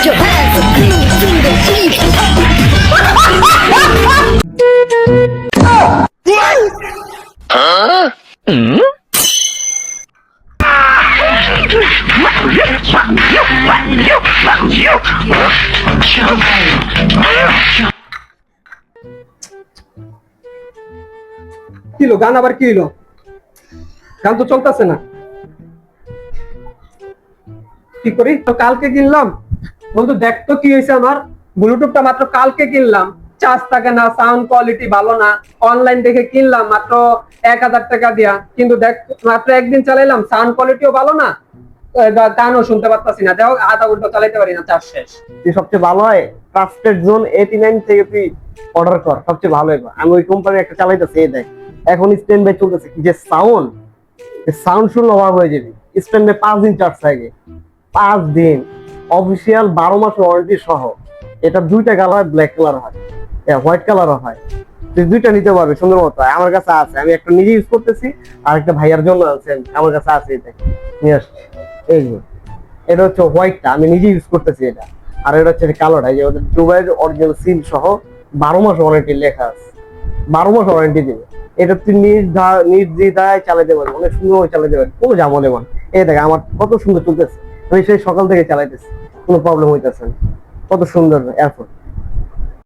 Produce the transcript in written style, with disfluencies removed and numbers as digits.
your hands up to the beat. কি হলো গান আবার কি হলো গান তো চলতেছে না কি করি তো কালকে কিনলাম বন্ধু দেখ তো কি হয়েছে আমার ব্লুটুথটা মাত্র কালকে কিনলাম চার্জ থাকে না সাউন্ড কোয়ালিটি ভালো না অনলাইন দেখে কিনলাম মাত্র 1000 টাকা দিয়া কিন্তু দেখ মাত্র একদিন চালাইলাম সাউন্ড কোয়ালিটিও ভালো না গানও শুনতে পারতাছি না দেখো আধা ঘন্টা চালাইতে পারি না চার্জ শেষ তুই সবচেয়ে ভালো হয় ট্রাস্টেড জোন 89 থেকে তুই অর্ডার কর সবচেয়ে ভালো হবে আমি ওই কোম্পানি একটা চালাইতেছি এই দেখ এখন স্ট্যান্ড বাই চলতেছে কি যে সাউন্ড শুনলে অভাব হয়ে যাবে স্ট্যান্ড বাই 5 দিন চার্জ থাকে 5 দিন অফিসিয়াল 12 মাস ওয়ারেন্টি সহ এটা দুইটা কালার ব্ল্যাক কালার হয় হোয়াইট কালারও হয় তুই দুইটা নিতে পারবি সুন্দর মতো আমার কাছে আছে আমি একটা নিজে ইউজ করতেছি আর একটা ভাইয়ার জন্য আছে আমার কাছে আছে এটা নিয়ে আসছি এই যে এটা হচ্ছে হোয়াইটটা আমি নিজে ইউজ করতেছি এটা আর এটা হচ্ছে কালোটা যে ওদের দুবাইয়ের অরিজিনাল সিল সহ 12 মাস ওয়ারেন্টি লেখা আছে 12 মাস ওয়ারেন্টি দিবে এটা তুই নির্দ্বিধায় চালাতে পারবি অনেক সুন্দর চালাতে পারবি কোনো ঝামেলা নেই এই দেখ আমার কত সুন্দর চলতেছে আমি সেই সকাল থেকে চালাইতেছি কোনো প্রবলেম হইতেছে না কত সুন্দর এয়ারপোর্ট